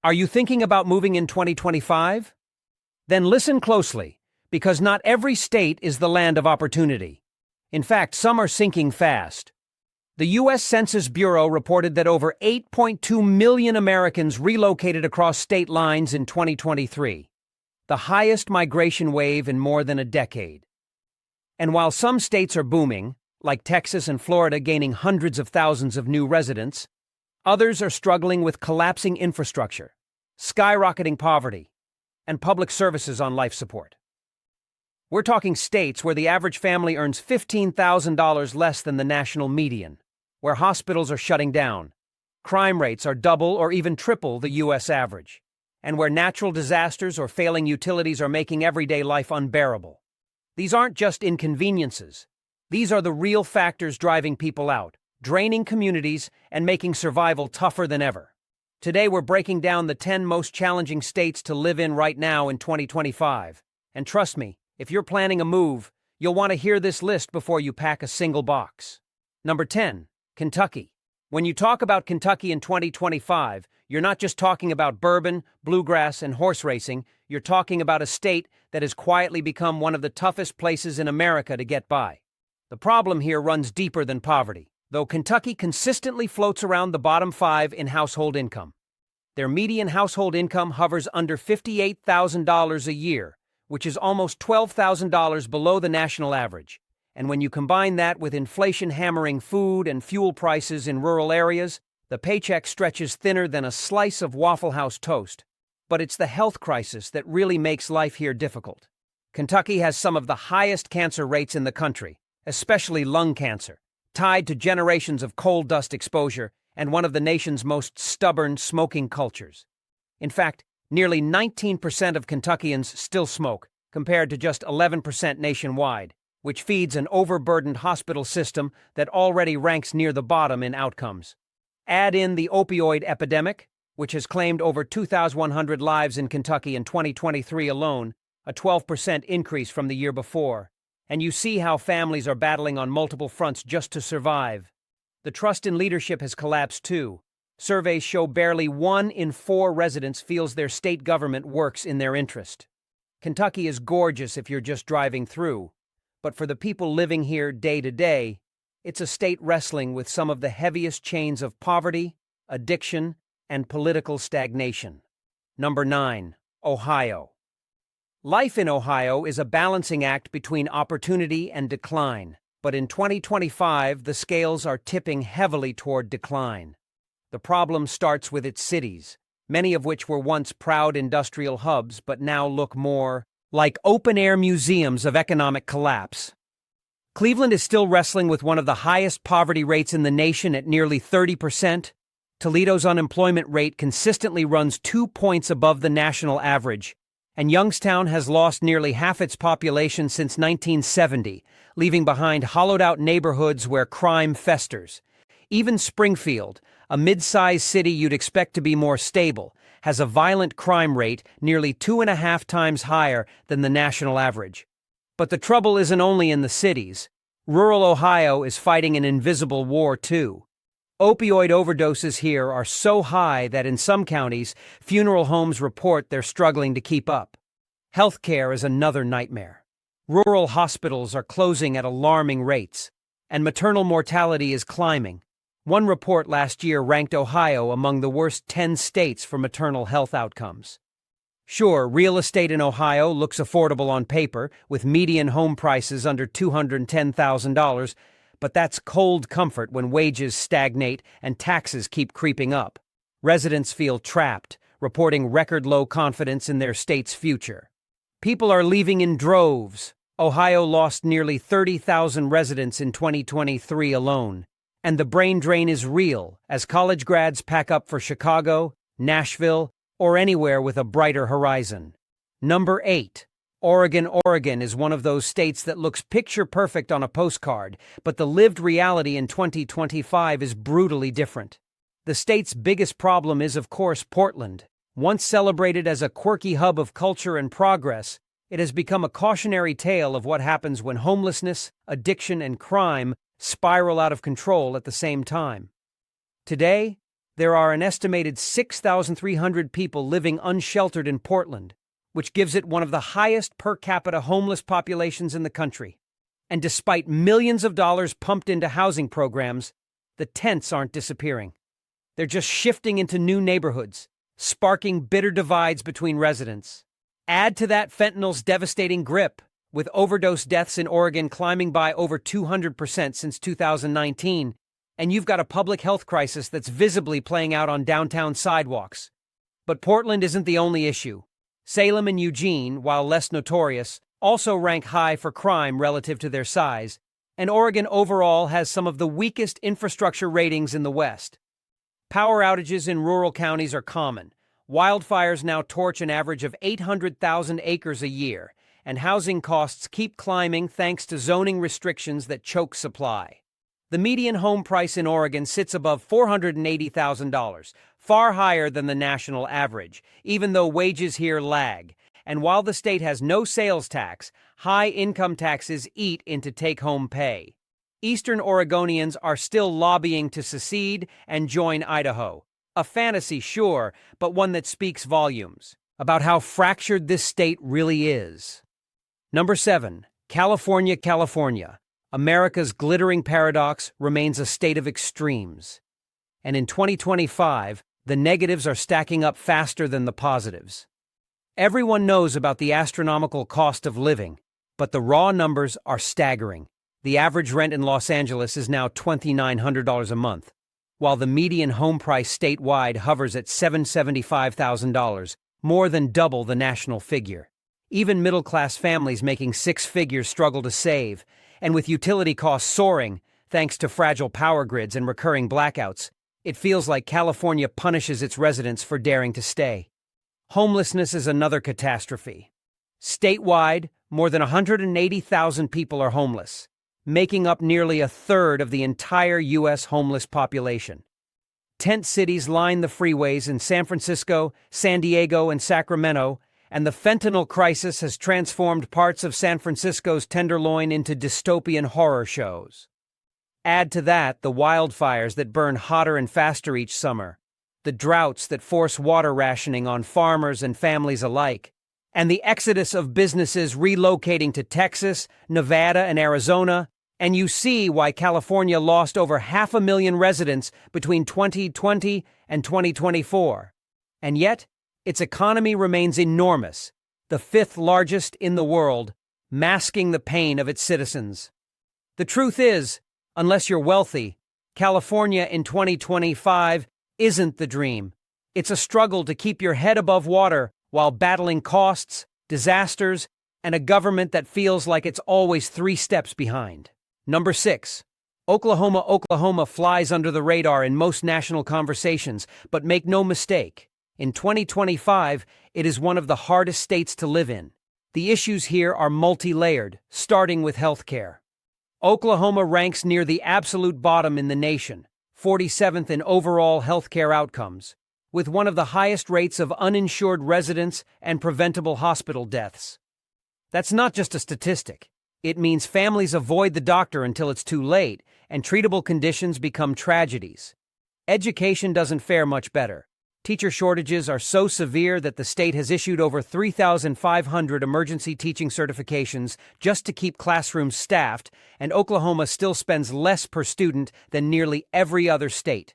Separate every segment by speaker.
Speaker 1: Are you thinking about moving in 2025? Then listen closely, because not every state is the land of opportunity. In fact, some are sinking fast. The U.S. Census Bureau reported that over 8.2 million Americans relocated across state lines in 2023, the highest migration wave in more than a decade. And while some states are booming, like Texas and Florida gaining hundreds of thousands of new residents, others are struggling with collapsing infrastructure, skyrocketing poverty, and public services on life support. We're talking states where the average family earns $15,000 less than the national median, where hospitals are shutting down, crime rates are double or even triple the U.S. average, and where natural disasters or failing utilities are making everyday life unbearable. These aren't just inconveniences. These are the real factors driving people out, draining communities, and making survival tougher than ever. Today we're breaking down the 10 most challenging states to live in right now in 2025. And trust me, if you're planning a move, you'll want to hear this list before you pack a single box. Number 10. Kentucky. When you talk about Kentucky in 2025, you're not just talking about bourbon, bluegrass, and horse racing, you're talking about a state that has quietly become one of the toughest places in America to get by. The problem here runs deeper than poverty, though Kentucky consistently floats around the bottom 5 in household income. Their median household income hovers under $58,000 a year, which is almost $12,000 below the national average. And when you combine that with inflation hammering food and fuel prices in rural areas, the paycheck stretches thinner than a slice of Waffle House toast. But it's the health crisis that really makes life here difficult. Kentucky has some of the highest cancer rates in the country, especially lung cancer, tied to generations of coal dust exposure and one of the nation's most stubborn smoking cultures. In fact, nearly 19% of Kentuckians still smoke, compared to just 11% nationwide, which feeds an overburdened hospital system that already ranks near the bottom in outcomes. Add in the opioid epidemic, which has claimed over 2,100 lives in Kentucky in 2023 alone, a 12% increase from the year before, and you see how families are battling on multiple fronts just to survive. The trust in leadership has collapsed too. Surveys show barely 1 in 4 residents feels their state government works in their interest. Kentucky is gorgeous if you're just driving through, but for the people living here day to day, it's a state wrestling with some of the heaviest chains of poverty, addiction, and political stagnation. Number 9. Ohio. Life in Ohio is a balancing act between opportunity and decline, but in 2025 the scales are tipping heavily toward decline. The problem starts with its cities, many of which were once proud industrial hubs but now look more like open-air museums of economic collapse. Cleveland is still wrestling with one of the highest poverty rates in the nation at nearly 30%. Toledo's unemployment rate consistently runs 2 points above the national average, and Youngstown has lost nearly half its population since 1970, leaving behind hollowed-out neighborhoods where crime festers. Even Springfield, a mid-sized city you'd expect to be more stable, has a violent crime rate nearly 2.5 times higher than the national average. But the trouble isn't only in the cities. Rural Ohio is fighting an invisible war too. Opioid overdoses here are so high that in some counties, funeral homes report they're struggling to keep up. Healthcare is another nightmare. Rural hospitals are closing at alarming rates, and maternal mortality is climbing. One report last year ranked Ohio among the worst 10 states for maternal health outcomes. Sure, real estate in Ohio looks affordable on paper, with median home prices under $210,000, but that's cold comfort when wages stagnate and taxes keep creeping up. Residents feel trapped, reporting record-low confidence in their state's future. People are leaving in droves. Ohio lost nearly 30,000 residents in 2023 alone. And the brain drain is real as college grads pack up for Chicago, Nashville, or anywhere with a brighter horizon. Number 8. Oregon. Oregon is one of those states that looks picture-perfect on a postcard, but the lived reality in 2025 is brutally different. The state's biggest problem is, of course, Portland. Once celebrated as a quirky hub of culture and progress, it has become a cautionary tale of what happens when homelessness, addiction, and crime spiral out of control at the same time. Today, There are an estimated 6,300 people living unsheltered in Portland, which gives it one of the highest per capita homeless populations in the country. And despite millions of dollars pumped into housing programs, the tents aren't disappearing. They're just shifting into new neighborhoods, sparking bitter divides between residents. Add to that fentanyl's devastating grip, with overdose deaths in Oregon climbing by over 200% since 2019, and you've got a public health crisis that's visibly playing out on downtown sidewalks. But Portland isn't the only issue. Salem and Eugene, while less notorious, also rank high for crime relative to their size, and Oregon overall has some of the weakest infrastructure ratings in the West. Power outages in rural counties are common. Wildfires now torch an average of 800,000 acres a year, and housing costs keep climbing thanks to zoning restrictions that choke supply. The median home price in Oregon sits above $480,000, far higher than the national average, even though wages here lag. And while the state has no sales tax, high income taxes eat into take-home pay. Eastern Oregonians are still lobbying to secede and join Idaho. A fantasy, sure, but one that speaks volumes about how fractured this state really is. Number 7. California, California. America's glittering paradox remains a state of extremes. And in 2025, the negatives are stacking up faster than the positives. Everyone knows about the astronomical cost of living, but the raw numbers are staggering. The average rent in Los Angeles is now $2,900 a month, while the median home price statewide hovers at $775,000, more than double the national figure. Even middle-class families making six figures struggle to save, and with utility costs soaring, thanks to fragile power grids and recurring blackouts, it feels like California punishes its residents for daring to stay. Homelessness is another catastrophe. Statewide, more than 180,000 people are homeless, making up nearly a third of the entire U.S. homeless population. Tent cities line the freeways in San Francisco, San Diego, and Sacramento, and the fentanyl crisis has transformed parts of San Francisco's Tenderloin into dystopian horror shows. Add to that the wildfires that burn hotter and faster each summer, the droughts that force water rationing on farmers and families alike, and the exodus of businesses relocating to Texas, Nevada, and Arizona, and you see why California lost over 500,000 residents between 2020 and 2024. And yet, its economy remains enormous, the fifth largest in the world, masking the pain of its citizens. The truth is, unless you're wealthy, California in 2025 isn't the dream. It's a struggle to keep your head above water while battling costs, disasters, and a government that feels like it's always 3 steps behind. Number 6. Oklahoma. Oklahoma flies under the radar in most national conversations, but make no mistake. In 2025, it is one of the hardest states to live in. The issues here are multi-layered, starting with healthcare. Oklahoma ranks near the absolute bottom in the nation, 47th in overall healthcare outcomes, with one of the highest rates of uninsured residents and preventable hospital deaths. That's not just a statistic. It means families avoid the doctor until it's too late, and treatable conditions become tragedies. Education doesn't fare much better. Teacher shortages are so severe that the state has issued over 3,500 emergency teaching certifications just to keep classrooms staffed, and Oklahoma still spends less per student than nearly every other state.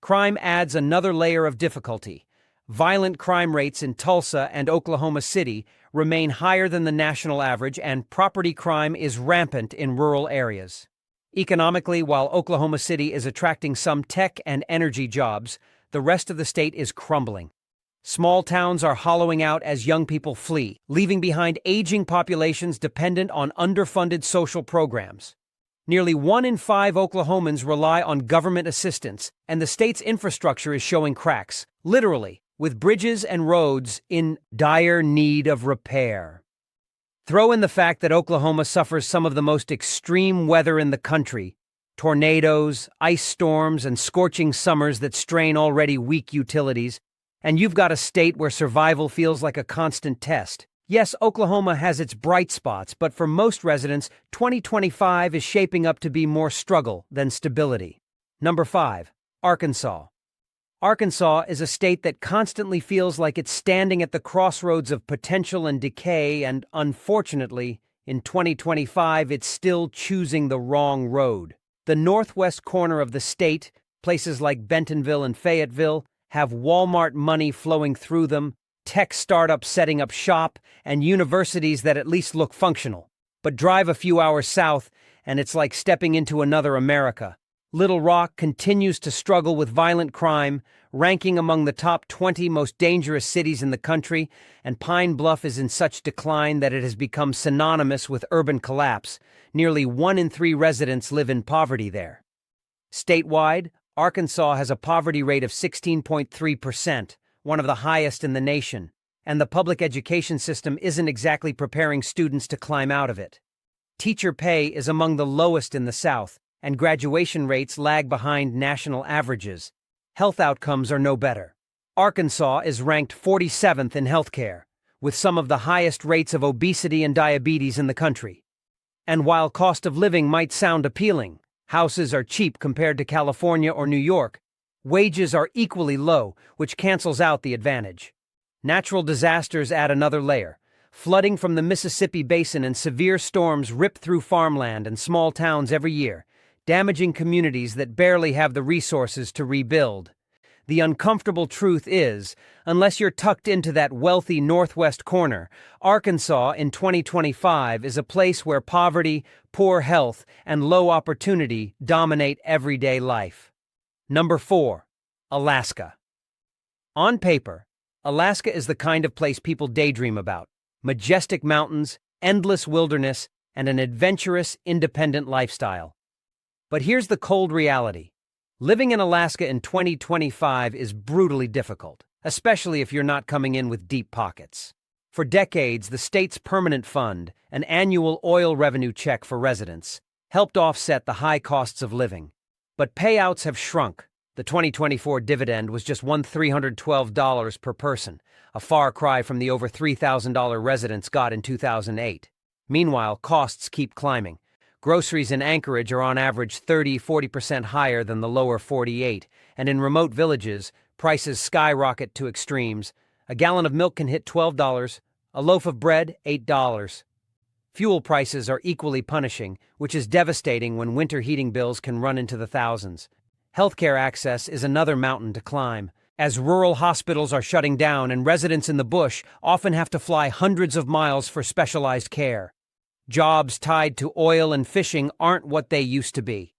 Speaker 1: Crime adds another layer of difficulty. Violent crime rates in Tulsa and Oklahoma City remain higher than the national average, and property crime is rampant in rural areas. Economically, while Oklahoma City is attracting some tech and energy jobs, the rest of the state is crumbling. Small towns are hollowing out as young people flee, leaving behind aging populations dependent on underfunded social programs. Nearly 1 in 5 Oklahomans rely on government assistance, and the state's infrastructure is showing cracks, literally, with bridges and roads in dire need of repair. Throw in the fact that Oklahoma suffers some of the most extreme weather in the country: tornadoes, ice storms, and scorching summers that strain already weak utilities, and you've got a state where survival feels like a constant test. Yes, Oklahoma has its bright spots, but for most residents, 2025 is shaping up to be more struggle than stability. Number 5. Arkansas. Arkansas is a state that constantly feels like it's standing at the crossroads of potential and decay, and unfortunately, in 2025, it's still choosing the wrong road. The northwest corner of the state, places like Bentonville and Fayetteville, have Walmart money flowing through them, tech startups setting up shop, and universities that at least look functional. But drive a few hours south, and it's like stepping into another America. Little Rock continues to struggle with violent crime, ranking among the top 20 most dangerous cities in the country, and Pine Bluff is in such decline that it has become synonymous with urban collapse. Nearly 1 in 3 residents live in poverty there. Statewide, Arkansas has a poverty rate of 16.3%, one of the highest in the nation, and the public education system isn't exactly preparing students to climb out of it. Teacher pay is among the lowest in the South, and graduation rates lag behind national averages. Health outcomes are no better. Arkansas is ranked 47th in healthcare, with some of the highest rates of obesity and diabetes in the country. And while cost of living might sound appealing, houses are cheap compared to California or New York, wages are equally low, which cancels out the advantage. Natural disasters add another layer. Flooding from the Mississippi Basin and severe storms rip through farmland and small towns every year, damaging communities that barely have the resources to rebuild. The uncomfortable truth is, unless you're tucked into that wealthy northwest corner, Arkansas in 2025 is a place where poverty, poor health, and low opportunity dominate everyday life. Number 4. Alaska. On paper, Alaska is the kind of place people daydream about: majestic mountains, endless wilderness, and an adventurous, independent lifestyle. But here's the cold reality. Living in Alaska in 2025 is brutally difficult, especially if you're not coming in with deep pockets. For decades, the state's permanent fund, an annual oil revenue check for residents, helped offset the high costs of living. But payouts have shrunk. The 2024 dividend was just $312 per person, a far cry from the over $3,000 residents got in 2008. Meanwhile, costs keep climbing. Groceries in Anchorage are on average 30–40% higher than the lower 48, and in remote villages, prices skyrocket to extremes. A gallon of milk can hit $12, a loaf of bread, $8. Fuel prices are equally punishing, which is devastating when winter heating bills can run into the thousands. Healthcare access is another mountain to climb, as rural hospitals are shutting down and residents in the bush often have to fly hundreds of miles for specialized care. Jobs tied to oil and fishing aren't what they used to be.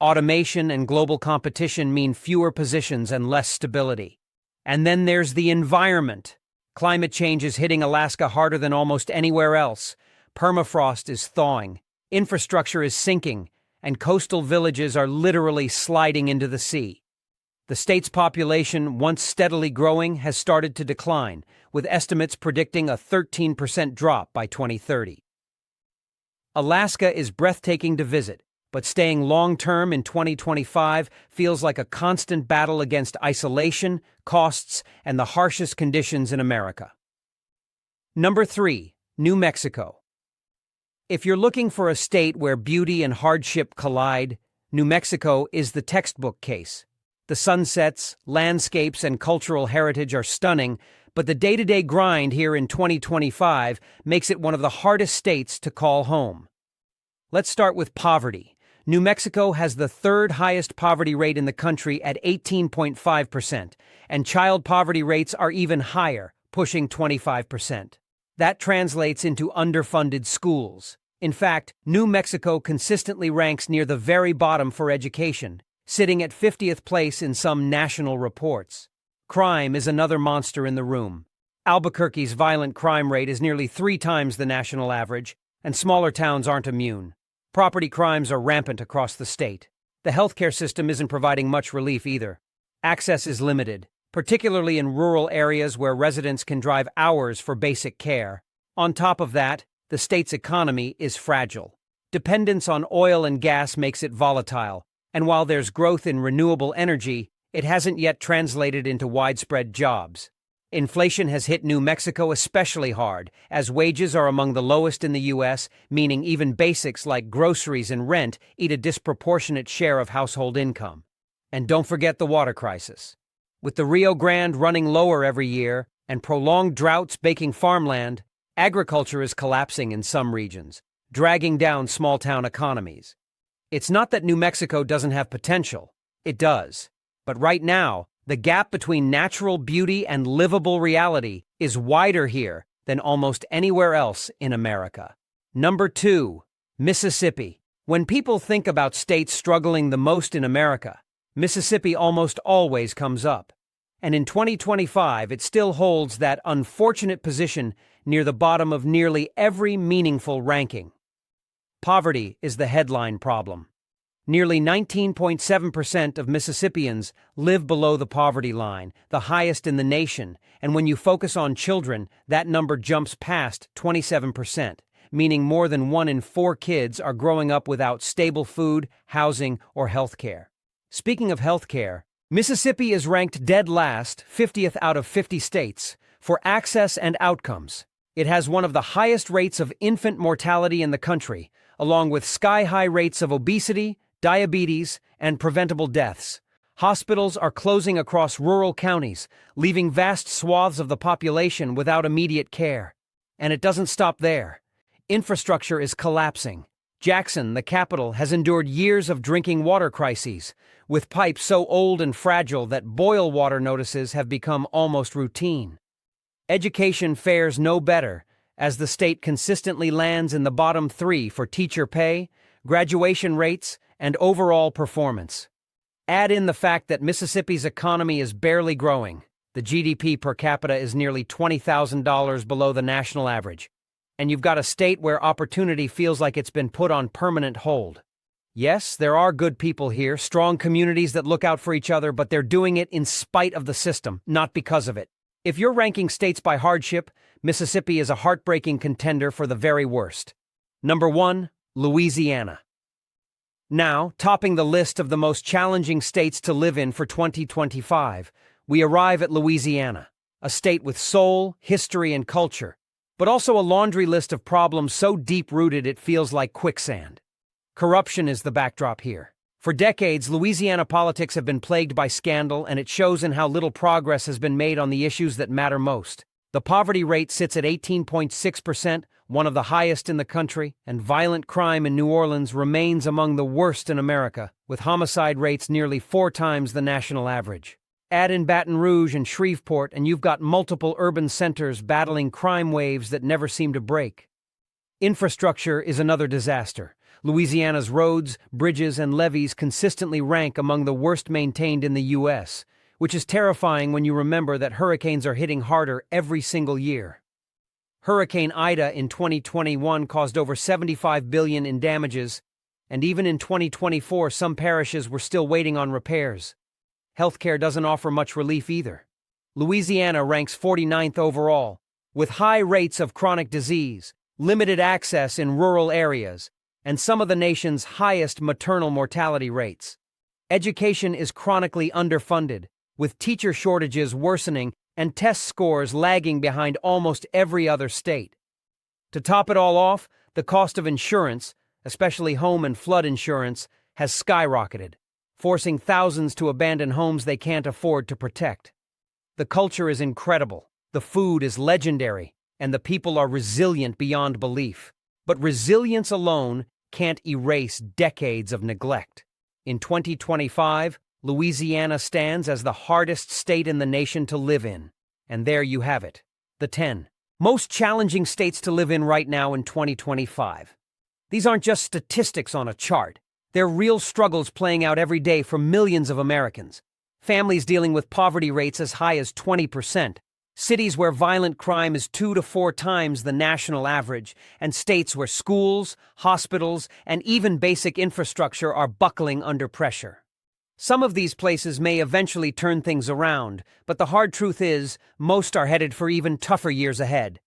Speaker 1: Automation and global competition mean fewer positions and less stability. And then there's the environment. Climate change is hitting Alaska harder than almost anywhere else. Permafrost is thawing, infrastructure is sinking, and coastal villages are literally sliding into the sea. The state's population, once steadily growing, has started to decline, with estimates predicting a 13% drop by 2030. Alaska is breathtaking to visit, but staying long-term in 2025 feels like a constant battle against isolation, costs, and the harshest conditions in America. Number 3. New Mexico. If you're looking for a state where beauty and hardship collide, New Mexico is the textbook case. The sunsets, landscapes, and cultural heritage are stunning, but the day-to-day grind here in 2025 makes it one of the hardest states to call home. Let's start with poverty. New Mexico has the 3rd highest poverty rate in the country at 18.5%, and child poverty rates are even higher, pushing 25%. That translates into underfunded schools. In fact, New Mexico consistently ranks near the very bottom for education, sitting at 50th place in some national reports. Crime is another monster in the room. Albuquerque's violent crime rate is nearly 3 times the national average, and smaller towns aren't immune. Property crimes are rampant across the state. The healthcare system isn't providing much relief either. Access is limited, particularly in rural areas where residents can drive hours for basic care. On top of that, the state's economy is fragile. Dependence on oil and gas makes it volatile, and while there's growth in renewable energy, it hasn't yet translated into widespread jobs. Inflation has hit New Mexico especially hard, as wages are among the lowest in the U.S., meaning even basics like groceries and rent eat a disproportionate share of household income. And don't forget the water crisis. With the Rio Grande running lower every year and prolonged droughts baking farmland, agriculture is collapsing in some regions, dragging down small-town economies. It's not that New Mexico doesn't have potential. It does. But right now, the gap between natural beauty and livable reality is wider here than almost anywhere else in America. Number 2, Mississippi. When people think about states struggling the most in America, Mississippi almost always comes up. And in 2025, it still holds that unfortunate position near the bottom of nearly every meaningful ranking. Poverty is the headline problem. Nearly 19.7% of Mississippians live below the poverty line, the highest in the nation, and when you focus on children, that number jumps past 27%, meaning more than 1 in 4 kids are growing up without stable food, housing, or health care. Speaking of health care, Mississippi is ranked dead last, 50th out of 50 states, for access and outcomes. It has one of the highest rates of infant mortality in the country, along with sky-high rates of obesity, diabetes, and preventable deaths. Hospitals are closing across rural counties, leaving vast swaths of the population without immediate care. And it doesn't stop there. Infrastructure is collapsing. Jackson, the capital, has endured years of drinking water crises, with pipes so old and fragile that boil water notices have become almost routine. Education fares no better, as the state consistently lands in the bottom 3 for teacher pay, graduation rates, and overall performance. Add in the fact that Mississippi's economy is barely growing. The GDP per capita is nearly $20,000 below the national average. And you've got a state where opportunity feels like it's been put on permanent hold. Yes, there are good people here, strong communities that look out for each other, but they're doing it in spite of the system, not because of it. If you're ranking states by hardship, Mississippi is a heartbreaking contender for the very worst. Number 1, Louisiana. Now, topping the list of the most challenging states to live in for 2025, we arrive at Louisiana, a state with soul, history, and culture, but also a laundry list of problems so deep-rooted it feels like quicksand. Corruption is the backdrop here. For decades, Louisiana politics have been plagued by scandal, and it shows in how little progress has been made on the issues that matter most. The poverty rate sits at 18.6%, one of the highest in the country, and violent crime in New Orleans remains among the worst in America, with homicide rates nearly 4 times the national average. Add in Baton Rouge and Shreveport, and you've got multiple urban centers battling crime waves that never seem to break. Infrastructure is another disaster. Louisiana's roads, bridges, and levees consistently rank among the worst maintained in the U.S., which is terrifying when you remember that hurricanes are hitting harder every single year. Hurricane Ida in 2021 caused over $75 billion in damages, and even in 2024 some parishes were still waiting on repairs. Healthcare doesn't offer much relief either. Louisiana ranks 49th overall, with high rates of chronic disease, limited access in rural areas, and some of the nation's highest maternal mortality rates. Education is chronically underfunded, with teacher shortages worsening and test scores lagging behind almost every other state. To top it all off, the cost of insurance, especially home and flood insurance, has skyrocketed, forcing thousands to abandon homes they can't afford to protect. The culture is incredible, the food is legendary, and the people are resilient beyond belief. But resilience alone can't erase decades of neglect. In 2025, Louisiana stands as the hardest state in the nation to live in. And there you have it, the 10 most challenging states to live in right now in 2025. These aren't just statistics on a chart. They're real struggles playing out every day for millions of Americans. Families dealing with poverty rates as high as 20%, cities where violent crime is 2 to 4 times the national average, and states where schools, hospitals, and even basic infrastructure are buckling under pressure. Some of these places may eventually turn things around, but the hard truth is, most are headed for even tougher years ahead.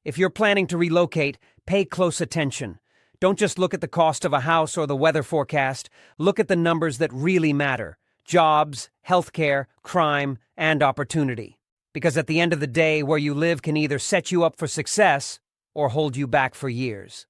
Speaker 1: If you're planning to relocate, pay close attention. Don't just look at the cost of a house or the weather forecast. Look at the numbers that really matter: jobs, healthcare, crime, and opportunity. Because at the end of the day, where you live can either set you up for success or hold you back for years.